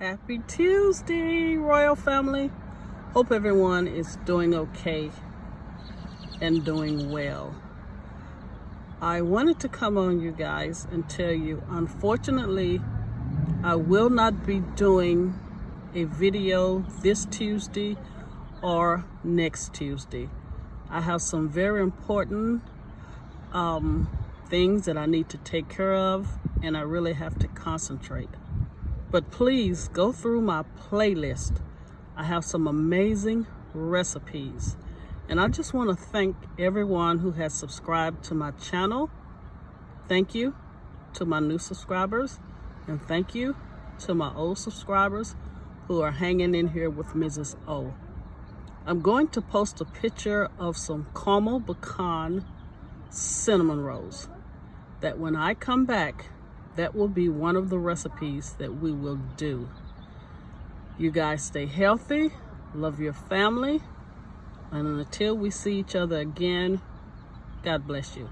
Happy Tuesday, Royal Family. Hope everyone is doing okay and doing well. I wanted to come on you guys and tell you, unfortunately, I will not be doing a video this Tuesday or next Tuesday. I have some very important things that I need to take care of, and I really have to concentrate. But please go through my playlist. I have some amazing recipes. And I just want to thank everyone who has subscribed to my channel. Thank you to my new subscribers. And thank you to my old subscribers who are hanging in here with Ms.O. I'm going to post a picture of some caramel pecan cinnamon rolls that when I come back, that will be one of the recipes that we will do. You guys stay healthy, love your family, and until we see each other again, God bless you.